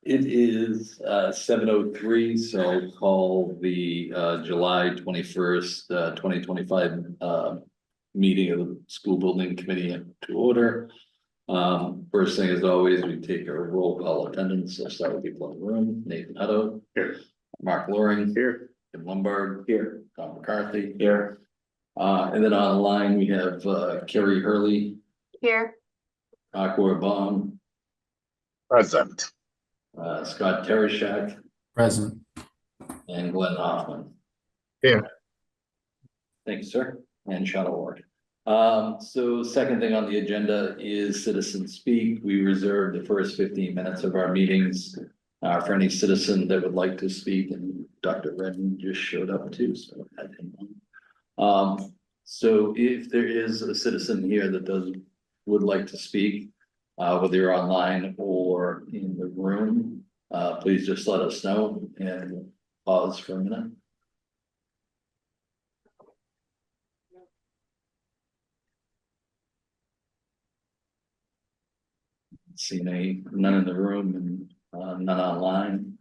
It is 7:03, so I'll call the July 21st, 2025 meeting of the school building committee to order. First thing, as always, we take a roll call attendance. So start with people in the room. Nathan Hutto. Here. Mark Loring. Here. Tim Lombard. Here. Tom McCarthy. Here. And then online we have Kerry Hurley. Here. Akbar Baum. Present. Scott Tereshak. Present. And Glenn Hoffman. Here. Thank you, sir. And Shadow Ward. So second thing on the agenda is citizen speak. We reserve the first 15 minutes of our meetings for any citizen that would like to speak, and Dr. Redden just showed up too, so I had him on. So if there is a citizen here that would like to speak, whether you're online or in the room, please just let us know and we'll pause for a minute. Seeing none in the room and none online.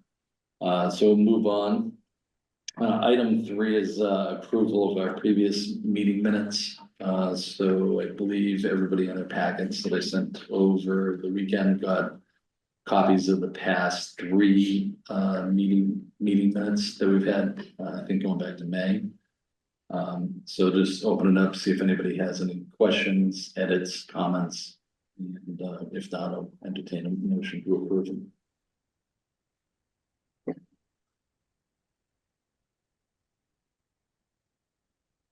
So we'll move on. Item 3 is approval of our previous meeting minutes. So I believe everybody in their packets that I sent over the weekend got copies of the past 3 meeting minutes that we've had, I think going back to May. So just open it up, see if anybody has any questions, edits, comments. And if not, I'll entertain a motion to approve it.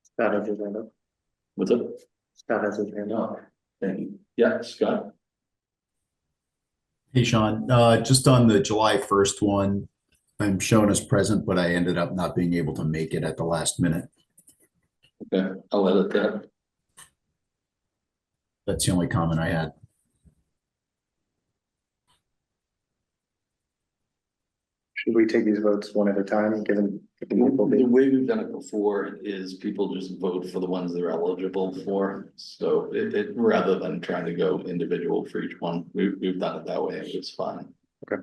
Scott has his hand up. What's up? Scott has his hand up. Thank you. Yeah, Scott. Hey, Sean, just on the July 1st one, I'm shown as present, but I ended up not being able to make it at the last minute. Okay, I'll edit that. That's the only comment I had. Should we take these votes one at a time, given The way we've done it before is people just vote for the ones they're eligible for. So it rather than trying to go individual for each one, we've done it that way. It's fine. Okay.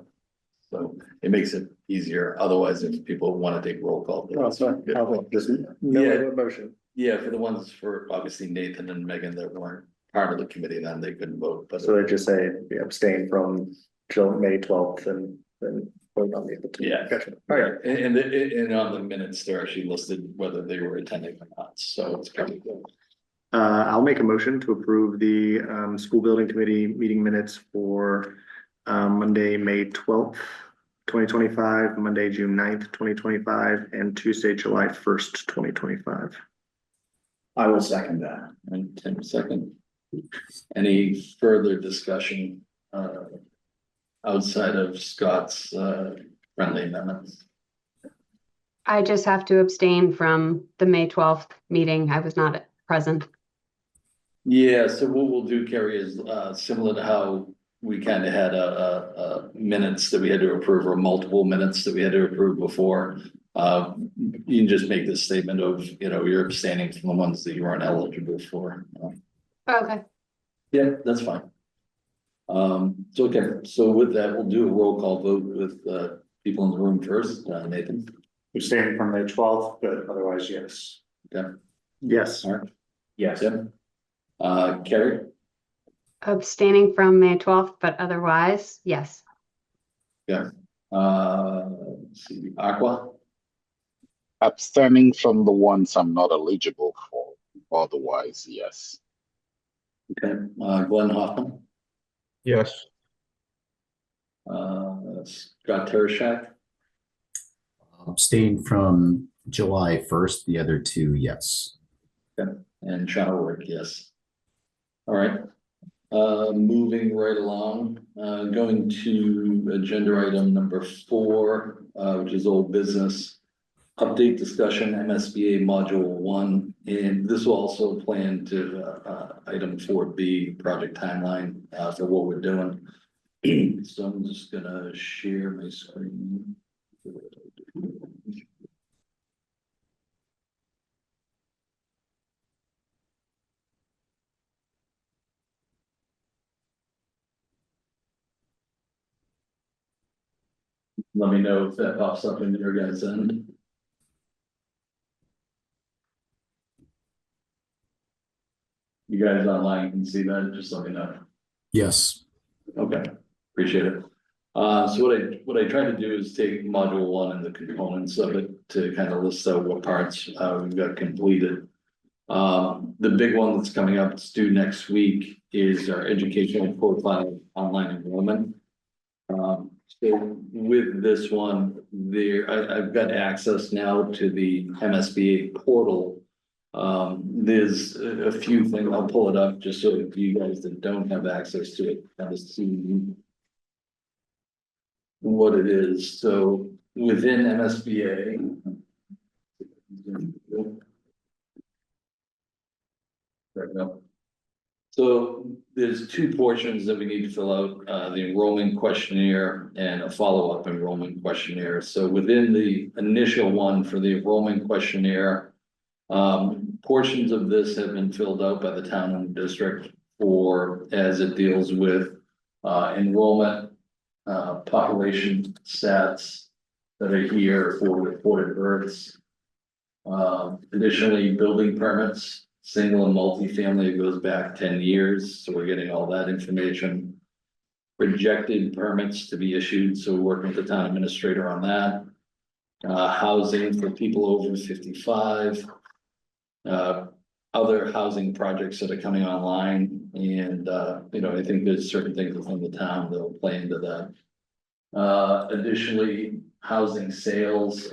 So it makes it easier. Otherwise, if people want to take roll call. No, it's not. Just Yeah. motion. Yeah, for the ones for obviously Nathan and Megan that weren't part of the committee, then they couldn't vote, but. So they just say we abstain from May 12th and then vote on the other two. Yeah. Gotcha. All right. And on the minutes, they're actually listed whether they were attending or not, so it's pretty good. I'll make a motion to approve the school building committee meeting minutes for Monday, May 12th, 2025, Monday, June 9th, 2025, and Tuesday, July 1st, 2025. I will second that. And Tim, second. Any further discussion outside of Scott's friendly amendments? I just have to abstain from the May 12th meeting. I was not present. Yeah, so what we'll do, Kerry, is similar to how we kind of had a minutes that we had to approve, or multiple minutes that we had to approve before. You can just make this statement of, you're abstaining from the ones that you weren't eligible for. Okay. Yeah, that's fine. So okay, so with that, we'll do a roll call vote with people in the room first. Nathan. Abstaining from May 12th, but otherwise, yes. Okay. Yes. Mark. Yes. Yep. Kerry. Abstaining from May 12th, but otherwise, yes. Yeah. Let's see, Aqua. Abstaining from the ones I'm not eligible for, otherwise, yes. Okay. Glenn Hoffman. Yes. Scott Tereshak. Abstain from July 1st, the other 2, yes. Okay. And Shadow Work, yes. All right. Moving right along, going to agenda item number 4, which is old business. Update discussion MSBA module 1, and this will also plan to item 4B project timeline for what we're doing. So I'm just gonna share my screen. let me know if that pops up in your guys' end. You guys online can see that, just let me know. Yes. Okay, appreciate it. So what I tried to do is take module one and the components of it to kind of list out what parts we've got completed. The big one that's coming up, it's due next week, is our educational profile online enrollment. So with this one, I've got access now to the MSBA portal. There's a few things, I'll pull it up just so if you guys that don't have access to it, kind of see what it is. So within MSBA. There we go. So there's two portions that we need to fill out, the enrollment questionnaire and a follow-up enrollment questionnaire. So within the initial one for the enrollment questionnaire, portions of this have been filled out by the town and district for, as it deals with, enrollment, population stats that are here for reported births. Additionally, building permits, single and multifamily, it goes back 10 years, so we're getting all that information. Projected permits to be issued, so we're working with the town administrator on that. Housing for people over 55. Other housing projects that are coming online, and I think there's certain things within the town that will play into that. Additionally, housing sales.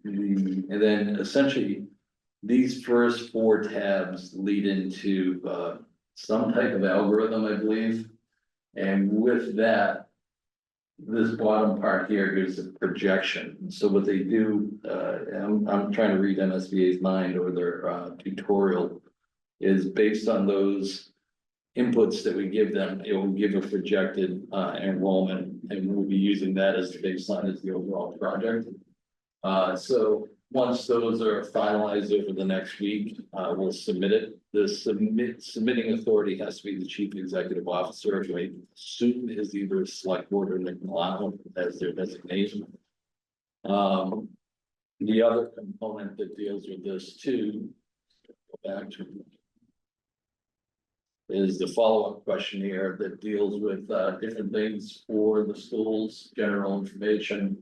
And then essentially, these first four tabs lead into some type of algorithm, I believe. And with that, this bottom part here gives a projection. So what they do, I'm trying to read MSBA's mind or their tutorial, is based on those inputs that we give them, it will give a projected enrollment, and we'll be using that as the baseline as the overall project. So once those are finalized over the next week, we'll submit it. The submitting authority has to be the chief executive officer, who I assume is either select board or Nick Milano as their designation. The other component that deals with this too, go back to, is the follow-up questionnaire that deals with different things for the schools, general information.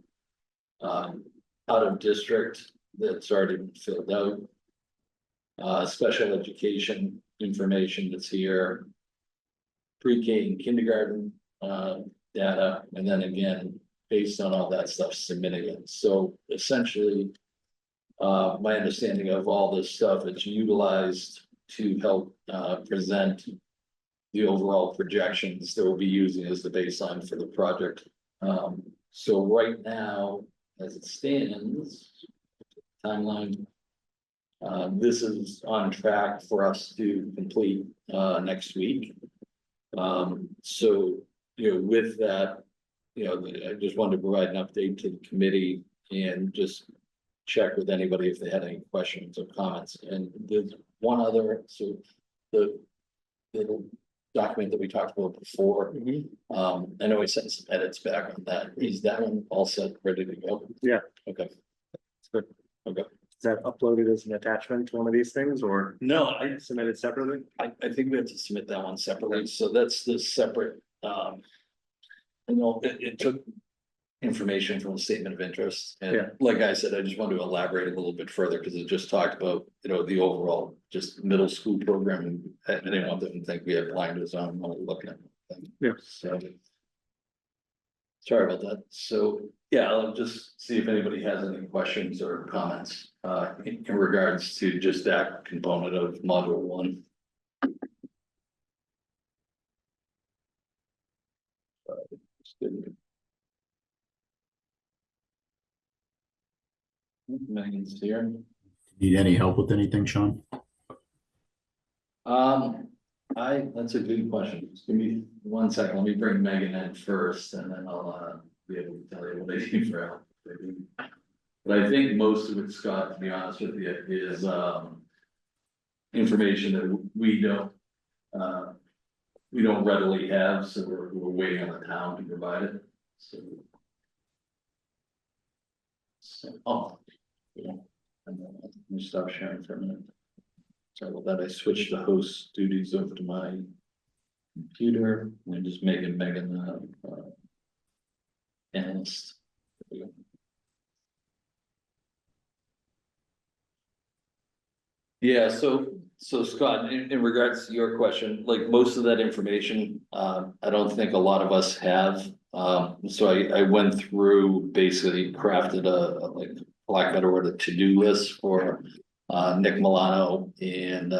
Out of district that's already been filled out. Special education information that's here. Pre-K and kindergarten data, and then again, based on all that stuff, submitting it. So essentially, my understanding of all this stuff, it's utilized to help present the overall projections that we'll be using as the baseline for the project. So right now, as it stands, timeline, this is on track for us to complete next week. So, with that, I just wanted to provide an update to the committee and just check with anybody if they had any questions or comments. And there's one other, so the document that we talked about before. I know we sent some edits back on that. Is that one all set, ready to go? Yeah. Okay. Good. Okay. Is that uploaded as an attachment to one of these things or No, I submitted separately? think we have to submit that one separately, so that's the separate, it took information from the statement of interest. Yeah. And like I said, I just wanted to elaborate a little bit further, because it just talked about, the overall just middle school program. I didn't want them to think we had blinders on when we look at it. Yeah. So. Sorry about that. So, yeah, I'll just see if anybody has any questions or comments in regards to just that component of module one. Megan's here. Need any help with anything, Sean? That's a good question. Just give me 1 second. Let me bring Megan in first, and then I'll be able to tell you what I need for help. But I think most of it, Scott, to be honest with you, is information that we don't readily have, so we're waiting on the town to provide it. So Oh. Yeah. Let me stop sharing for a minute. Sorry about that. I switched the host duties over to my computer and just making Megan analyst. There we go. Yeah, so Scott, in regards to your question, like most of that information, I don't think a lot of us have. So I went through, basically crafted a like, for lack of a better word, a to-do list for Nick Milano and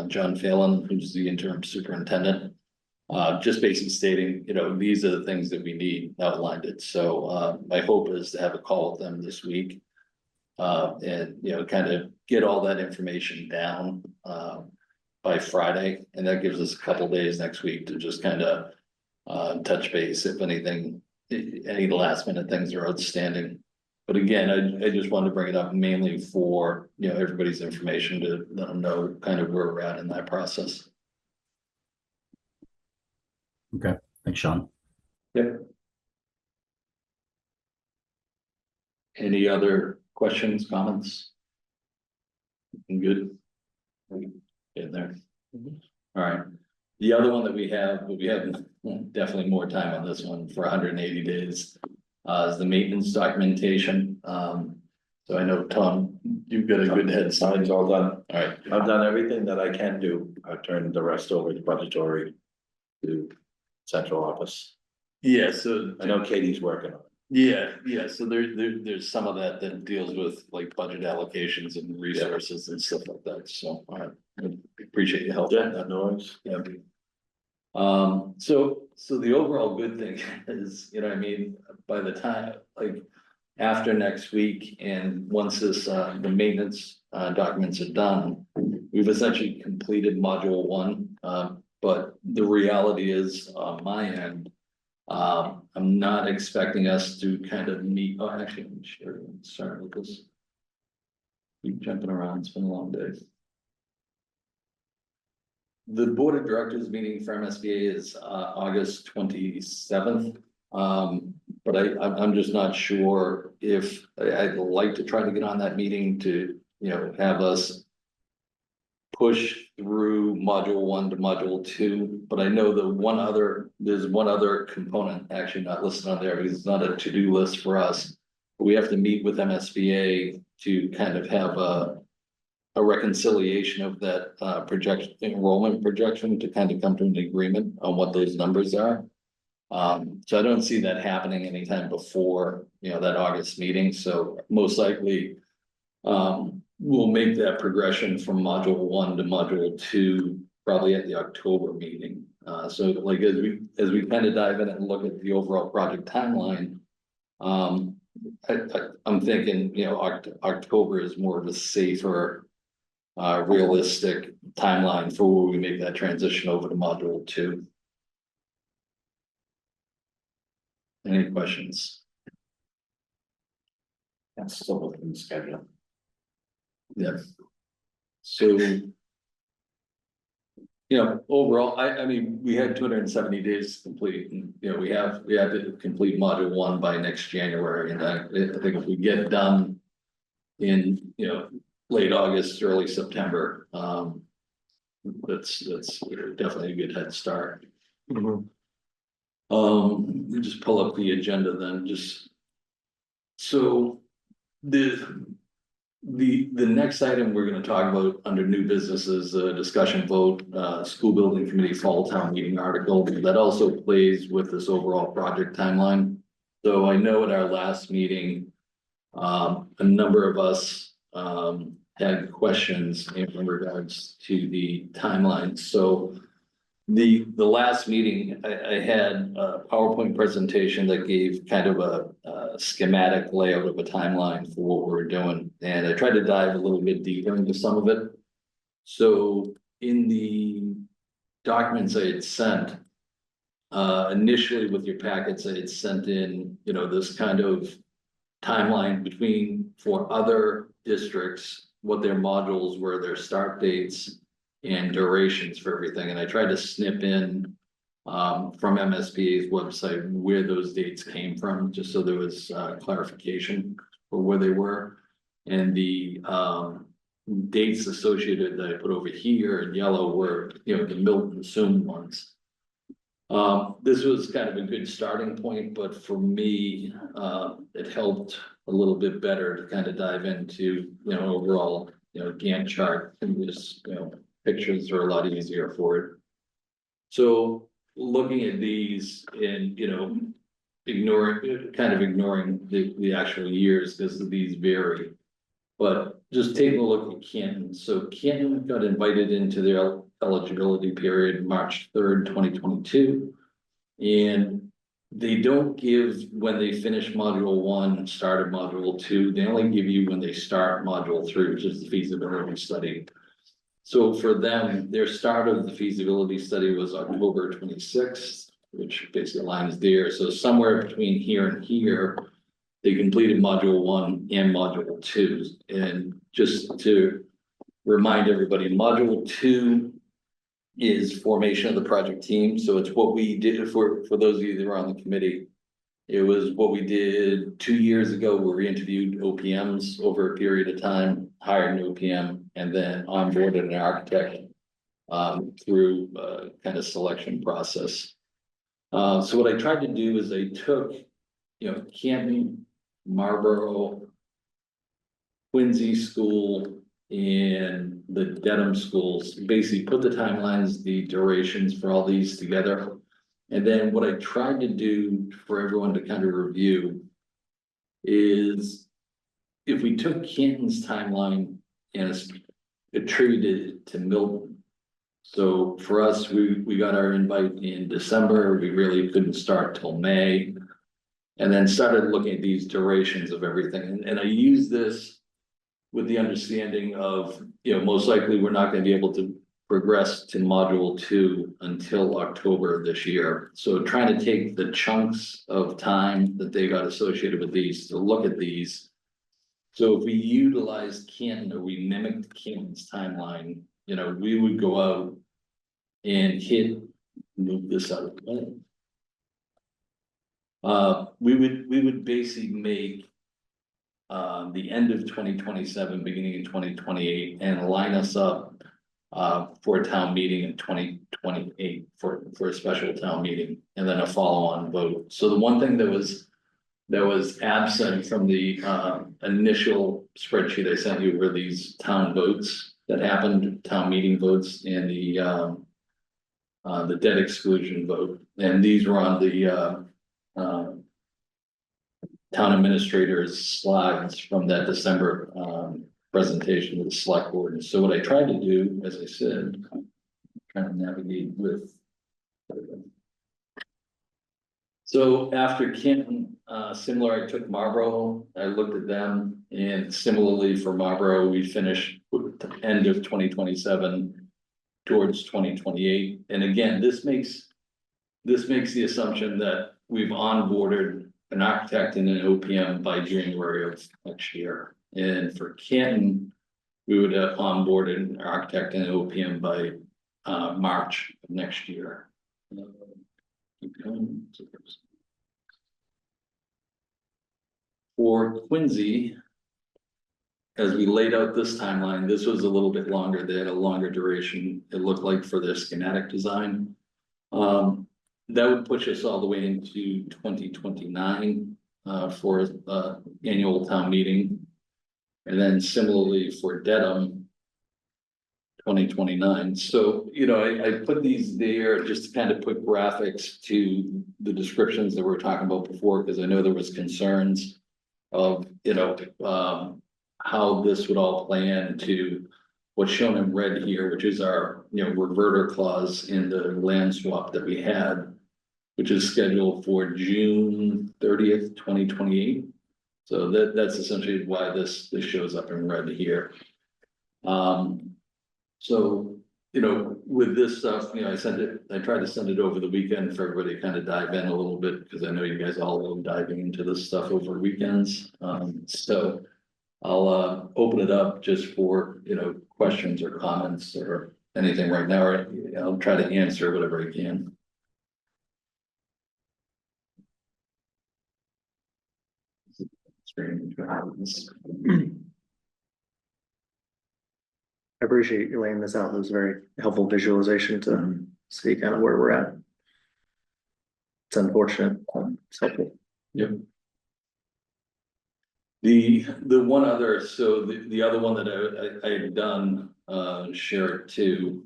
John Phelan, who's the interim superintendent. Just basically stating, these are the things that we need outlined it. So my hope is to have a call with them this week. And kind of get all that information down by Friday, and that gives us a couple days next week to just kind of touch base if anything, any last minute things are outstanding. But again, I just wanted to bring it up mainly for everybody's information to let them know kind of where we're at in that process. Okay, thanks, Sean. Yep. Any other questions, comments? Good. Get there. All right. The other one that we have definitely more time on this one for 180 days, is the maintenance documentation. So I know, Tom, you've got a good head start. Mine's all done. All right. I've done everything that I can do. I've turned the rest over to budgetary to central office. Yeah, so I know Katie's working on it. yeah, so there's some of that deals with like budget allocations and resources and stuff like that, so I appreciate your help. Yeah, that noise. Yeah. So the overall good thing is, by the time, like, after next week and once this, the maintenance, documents are done, we've essentially completed module 1, but the reality is, on my end, I'm not expecting us to kind of meet, actually, I'm sure, sorry with this. Keep jumping around, it's been a long day. The board of directors meeting for MSBA is August 27th. But I'm just not sure if I'd like to try to get on that meeting to, have us push through module 1 to module 2, but I know there's one other component actually not listed on there because it's not a to-do list for us. We have to meet with MSBA to kind of have a reconciliation of that enrollment projection to kind of come to an agreement on what those numbers are. So I don't see that happening anytime before, that August meeting, so most likely we'll make that progression from module 1 to module 2 probably at the October meeting. So like as we kind of dive in and look at the overall project timeline, I'm thinking, October is more of a safer, realistic timeline for where we make that transition over to module 2. Any questions? That's still within the schedule. Yeah. So. Overall, I mean, we had 270 days to complete, and, we have to complete module 1 by next January, and I think if we get it done in, late August, early September, that's definitely a good head start. Let me just pull up the agenda then, so the next item we're gonna talk about under new business is a discussion vote, school building committee fall town meeting article that also plays with this overall project timeline. So I know at our last meeting, a number of us, had questions in regards to the timeline, so the last meeting, I had a PowerPoint presentation that gave kind of a schematic layout of a timeline for what we're doing, and I tried to dive a little bit deeper into some of it. So in the documents I had sent, initially with your packets, I had sent in, this kind of timeline for other districts, what their modules were, their start dates, and durations for everything, and I tried to snip in from MSBA's website where those dates came from, just so there was clarification. for where they were. And the dates associated that I put over here in yellow were, you know, the Milton assumed ones. This was kind of a good starting point, but for me, it helped a little bit better to kind of dive into, you know, overall, you know, Gantt chart and just, you know, pictures are a lot easier for it. So looking at these and, you know, ignoring the actual years because these vary. But just taking a look at Canton. So Canton got invited into their eligibility period March 3rd, 2022. And they don't give when they finish module 1, started module 2, they only give you when they start module 3, which is the feasibility study. So for them, their start of the feasibility study was October 26th, which basically aligns there. So somewhere between here and here, they completed module 1 and module 2. And just to remind everybody, module 2 is formation of the project team. So it's what we did for those of you that were on the committee. It was what we did 2 years ago, where we interviewed OPMs over a period of time, hired an OPM, and then onboarded an architect through kind of selection process. So what I tried to do is I took, you know, Canton, Marlboro, Quincy School, and the Dedham schools, basically put the timelines, the durations for all these together. And then what I tried to do for everyone to kind of review is if we took Canton's timeline and attributed it to Milton. So for us, we got our invite in December, we really couldn't start till May. And then started looking at these durations of everything. And I use this with the understanding of, you know, most likely we're not going to be able to progress to module 2 until October of this year. So trying to take the chunks of time that they got associated with these to look at these. So if we utilized Canton or we mimicked Canton's timeline, you know, we would go out and move this out of the way. We would basically make the end of 2027, beginning of 2028, and line us up for a town meeting in 2028 for a special town meeting, and then a follow-on vote. So the one thing that was absent from the initial spreadsheet I sent you were these town votes that happened, town meeting votes, and the debt exclusion vote, and these were on the town administrator's slides from that December presentation to the select board. And so what I tried to do, as I said, trying to navigate with. So after Canton, similar, I took Marlboro, I looked at them, and similarly for Marlboro, we finished with the end of 2027 towards 2028. And again, this makes the assumption that we've onboarded an architect and an OPM by January of next year. And for Canton, we would have onboarded an architect and an OPM by March of next year. Keep going. For Quincy, as we laid out this timeline, this was a little bit longer. They had a longer duration, it looked like, for their schematic design. That would push us all the way into 2029 for annual town meeting. And then similarly for Dedham, 2029. So, you know, I put these there just to kind of put graphics to the descriptions that we were talking about before, because I know there was concerns of, you know, how this would all play into what's shown in red here, which is our, you know, reverter clause in the land swap that we had, which is scheduled for June 30th, 2028. So that's essentially why this shows up in red here. So, you know, with this stuff, you know, I tried to send it over the weekend for everybody to kind of dive in a little bit, because I know you guys all love diving into this stuff over weekends. So I'll open it up just for, you know, questions or comments or anything right now. Or I'll try to answer whatever I can. I appreciate you laying this out. It was a very helpful visualization to see kind of where we're at. It's unfortunate. It's helpful. Yep. The one other, so the other one that I had done, share it too.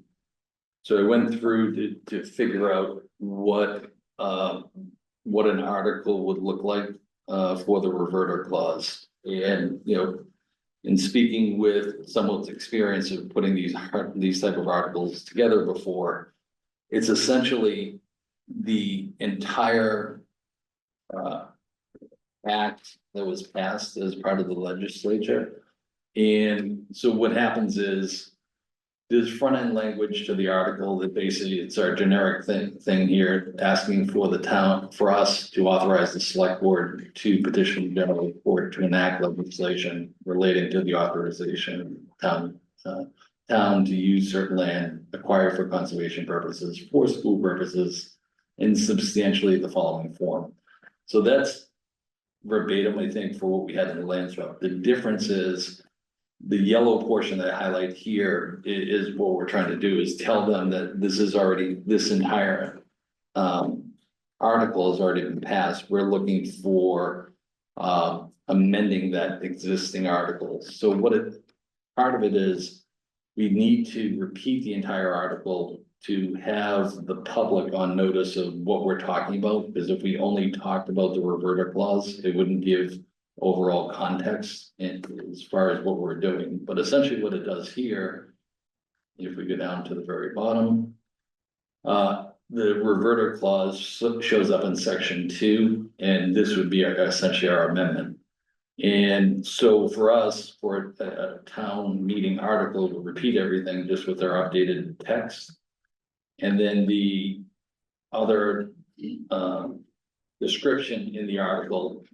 So I went through to figure out what an article would look like, for the reverter clause. And, you know, in speaking with someone's experience of putting these type of articles together before, it's essentially the entire act that was passed as part of the legislature. And so what happens is there's front end language to the article that basically it's our generic thing here, asking for the town, for us to authorize the select board to petition the general court to enact legislation relating to the authorization of town to use certain land acquired for conservation purposes, for school purposes, in substantially the following form. So that's verbatim, I think, for what we had in the land swap. The difference is the yellow portion that I highlight here is what we're trying to do is tell them that this is already, this entire article has already been passed. We're looking for amending that existing article. So part of it is we need to repeat the entire article to have the public on notice of what we're talking about, because if we only talked about the reverter clause, it wouldn't give overall context as far as what we're doing. But essentially what it does here, if we go down to the very bottom, the reverter clause shows up in section 2, and this would be essentially our amendment. And so for us, for a town meeting article to repeat everything just with our updated text, and then the other description in the article,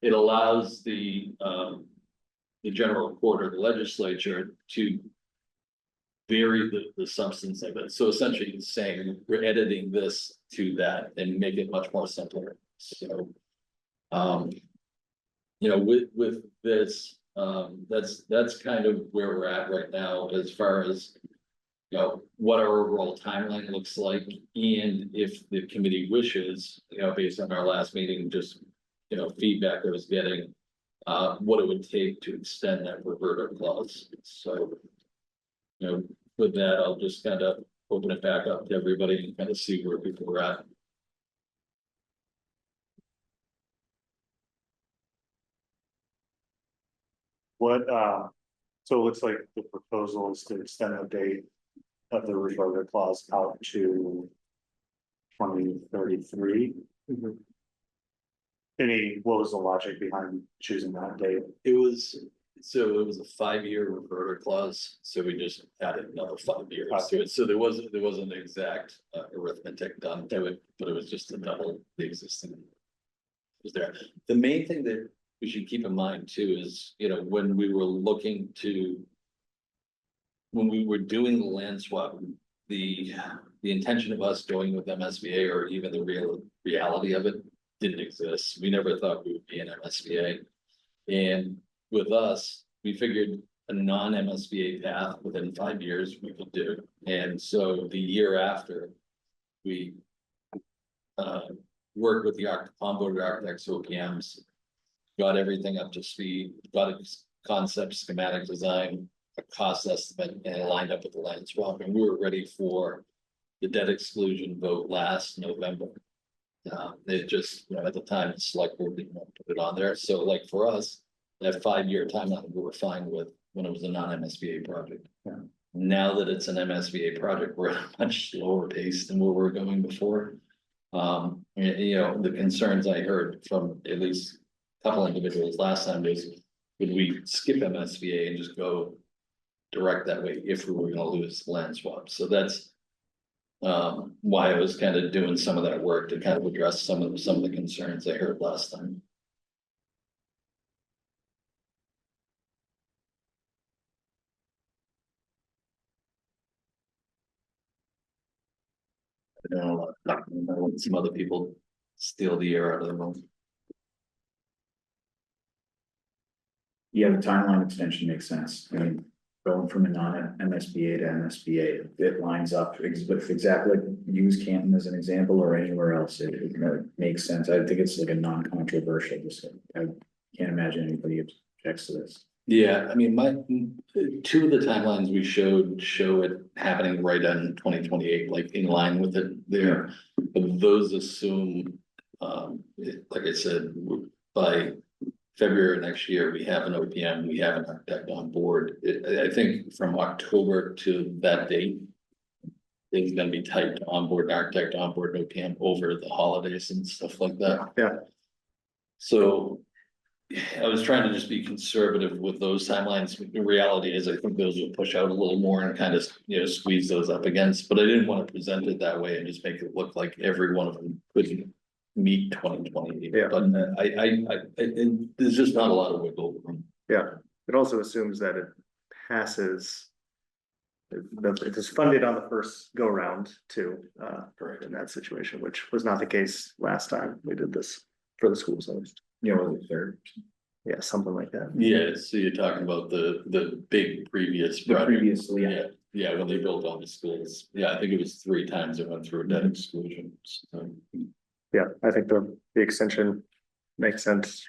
it allows the general court or the legislature to vary the substance of it. So essentially it's saying we're editing this to that and make it much more simpler. So, you know, with this, that's kind of where we're at right now as far as, you know, what our overall timeline looks like, and if the committee wishes, you know, based on our last meeting, just, you know, feedback I was getting, what it would take to extend that reverter clause. So, you know, with that, I'll just kind of open it back up to everybody and kind of see where people are at. What, so it looks like the proposal is to extend the date of the reverter clause out to 2033. What was the logic behind choosing that date? It was a 5-year reverter clause, so we just added another 5 years to it. So there wasn't an exact arithmetic done to it, but it was just to double the existing. Was there. The main thing that we should keep in mind too is, you know, when we were doing the land swap, the intention of us going with MSBA or even the reality of it didn't exist. We never thought we would be an MSBA. And with us, we figured a non-MSBA path within 5 years we could do. And so the year after, we worked with the onboard architects, OPMs, got everything up to speed, got a concept, schematic design, a cost estimate, and it lined up with the land swap. And we were ready for the debt exclusion vote last November. It just, you know, at the time, the select board didn't want to put it on there. So like for us, that 5-year timeline, we were fine with when it was a non-MSBA project. Yeah. Now that it's an MSBA project, we're at a much slower pace than where we were going before. You know, the concerns I heard from at least a couple individuals last time was, would we skip MSBA and just go direct that way if we were gonna lose land swap? So that's why I was kind of doing some of that work to kind of address some of the concerns I heard last time. I don't know, let some other people steal the air out of the room. Yeah, the timeline extension makes sense. I mean, going from a non-MSBA to MSBA, it lines up with exactly, use Canton as an example or anywhere else. It makes sense. I think it's like a non-controversial, just, I can't imagine anybody objects to this. Yeah, I mean, two of the timelines we showed show it happening right on 2028, like in line with it there. But those assume, like I said, by February next year, we have an OPM, we have an architect on board. I think from October to that date, it's gonna be tight to onboard an architect, onboard an OPM over the holidays and stuff like that. Yeah. So I was trying to just be conservative with those timelines. The reality is, I think those will push out a little more and kind of, squeeze those up against, but I didn't want to present it that way and just make it look like every one of them couldn't meet 2020. Yeah. But there's just not a lot of wiggle room. Yeah, it also assumes that it passes. It is funded on the first go round too, Correct. in that situation, which was not the case last time we did this for the schools, at least. Yeah, was it third? Yeah, something like that. Yeah, so you're talking about the big previous The project. previously, yeah. Yeah, when they built all the schools. Yeah, I think it was 3 times it went through a debt exclusion. So, Yeah, I think the extension makes sense.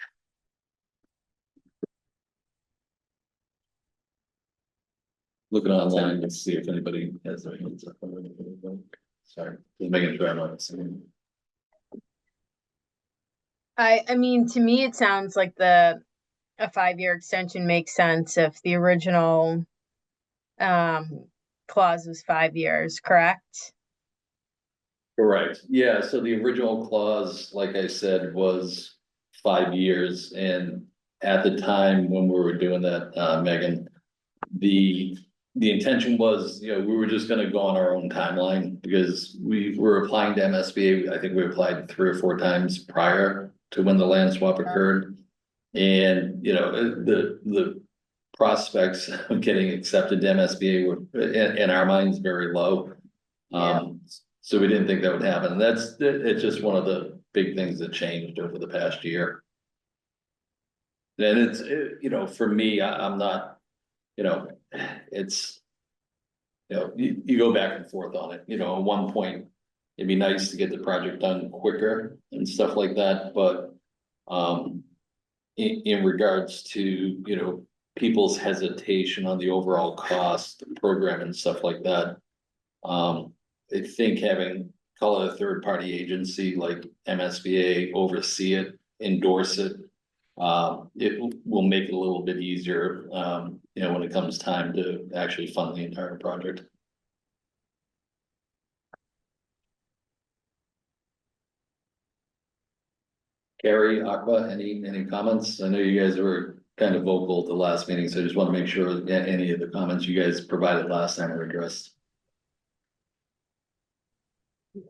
looking online, let's see if anybody has their hands up. Sorry, just making sure I'm not seeing. I mean, to me, it sounds like a 5-year extension makes sense if the original clause was 5 years, correct? Correct, yeah, so the original clause, like I said, was 5 years, and at the time when we were doing that, Megan, the intention was, we were just gonna go on our own timeline, because we were applying to MSBA, I think we applied 3 or 4 times prior to when the land swap occurred. And, the prospects of getting accepted to MSBA were, in our minds, very low. So we didn't think that would happen, and it's just one of the big things that changed over the past year. And it's, for me, I'm not, it's, you go back and forth on it, at one point, it'd be nice to get the project done quicker and stuff like that, but in regards to, people's hesitation on the overall cost, the program and stuff like that, I think call it a third-party agency like MSBA, oversee it, endorse it. It will make it a little bit easier, when it comes time to actually fund the entire project. Carrie, Aqua, any comments? I know you guys were kind of vocal at the last meeting, so I just want to make sure that any of the comments you guys provided last time are addressed.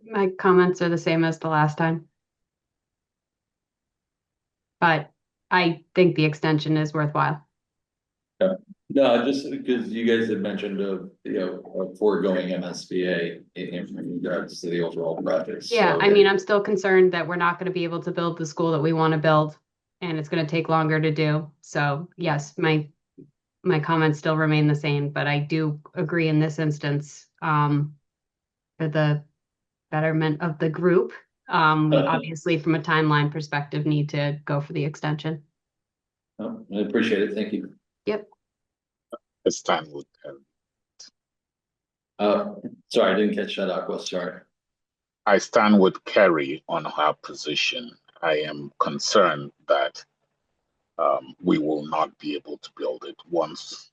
My comments are the same as the last time. But I think the extension is worthwhile. No, just because you guys had mentioned a foregoing MSBA in regards to the overall project. Yeah, So- I mean, I'm still concerned that we're not going to be able to build the school that we want to build, and it's going to take longer to do. So yes, my comments still remain the same, but I do agree in this instance, for the betterment of the group. We obviously, from a timeline perspective, need to go for the extension. Oh, I appreciate it. Thank you. Yep. It's time with Sorry, I didn't catch that, Aqua. Sorry. I stand with Kerry on her position. I am concerned that we will not be able to build it once.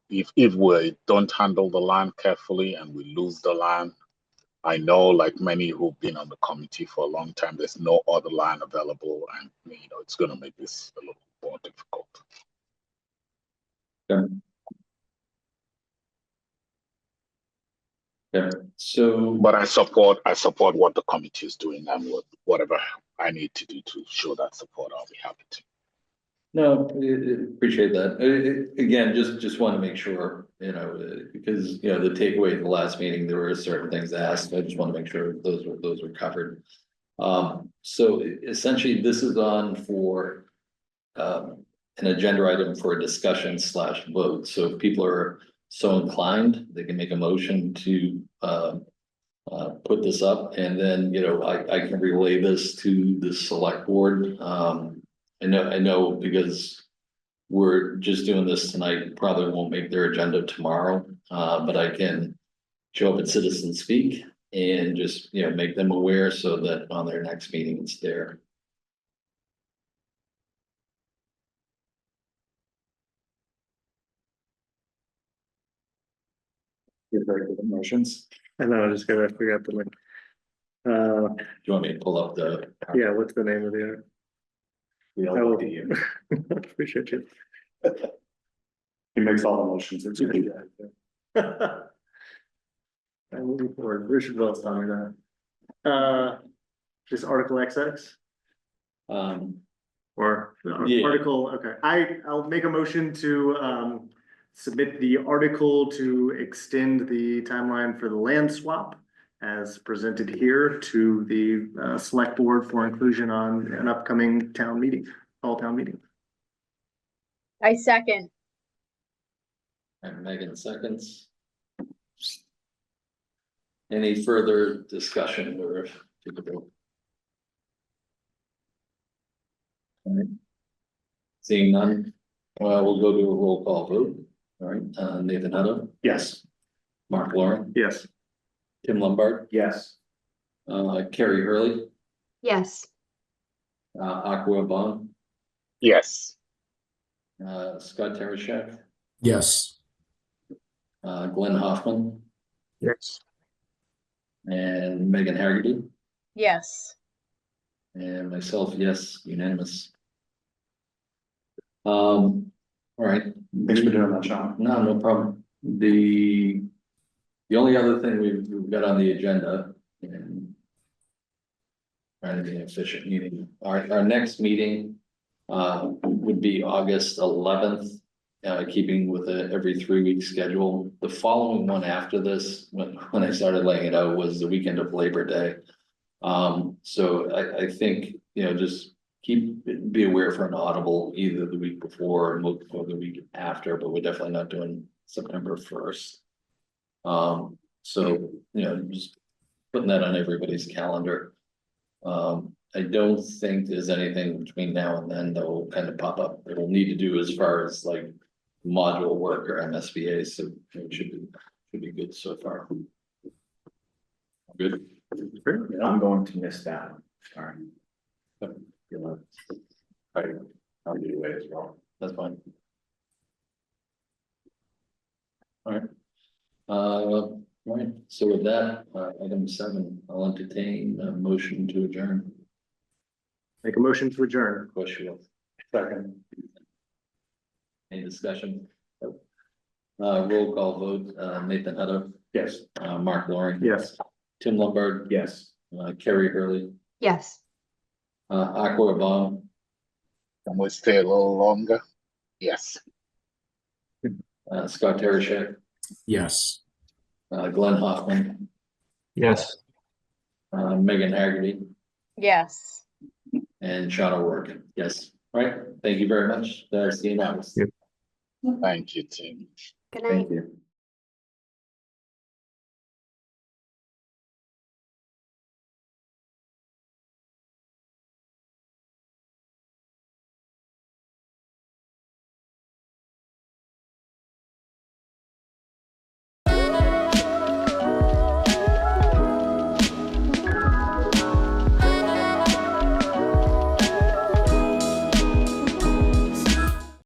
If we don't handle the land carefully and we lose the land, I know, like many who've been on the committee for a long time, there's no other land available, and it's going to make this a little more difficult. Yeah. Yeah. So, But I support what the committee is doing, and whatever I need to do to show that support, I'll be happy to. no, appreciate that. Again, just want to make sure, because, the takeaway in the last meeting, there were certain things asked. I just want to make sure those were covered. So essentially, this is on for an agenda item for a discussion / vote. So if people are so inclined, they can make a motion to put this up, and then, you know, I can relay this to the select board. I know because we're just doing this tonight, probably won't make their agenda tomorrow, but I can show up at Citizen Speak and just, you know, make them aware so that on their next meeting it's there. You're very good at motions. I know, I just gotta figure out the link. Do you want me to pull up the? Yeah, what's the name of the? We all I will- look at you. Appreciate you. He makes all the motions. It's good. I'm moving forward. Richard Wells telling me that. Just Article XX or Yeah. Article, okay, I'll make a motion to submit the article to extend the timeline for the land swap as presented here to the select board for inclusion on an upcoming town meeting, fall town meeting. I second. And Megan seconds. Any further discussion or if people don't? All right. Seeing none, we'll go to a roll call vote. All right, Nathan Hutto, Yes. Mark Lauren, Yes. Tim Lombard, Yes. Carrie Hurley, Yes. Aqua Bond, Yes. Scott Tereshek, Yes. Glenn Hoffman, Yes. and Megan Haggerty, Yes. and myself, yes, unanimous. All right. Thanks for doing that, Sean. No problem. The only other thing we've got on the agenda and trying to be an efficient meeting, our next meeting would be August 11th, keeping with a every 3-week schedule. The following one after this, when I started laying it out, was the weekend of Labor Day. So I think, you know, just be aware for an audible either the week before or the week after, but we're definitely not doing September 1st. So, you know, just putting that on everybody's calendar. I don't think there's anything between now and then that will kind of pop up that we'll need to do as far as like module work or MSBA, so it should be good so far. Good. I'm going to miss that one. Sorry. I'll be away as well. That's fine. All right, so with that, item 7, I'll entertain a motion to adjourn. Make a motion to adjourn. Of course you will. Second. Any discussion? Roll call vote, Nathan Hutto, Yes. Mark Lauren. Yes. Tim Lombard, Yes. Carrie Hurley, Yes. Aqua Bomb, Can we stay a little longer? Yes. Scott Tereshek, Yes. Glenn Hoffman, Yes. Megan Haggerty, Yes. and Sean O'Rourke. Yes. All right. Thank you very much. See you now. Thank you, Tim. Good night. Thank you.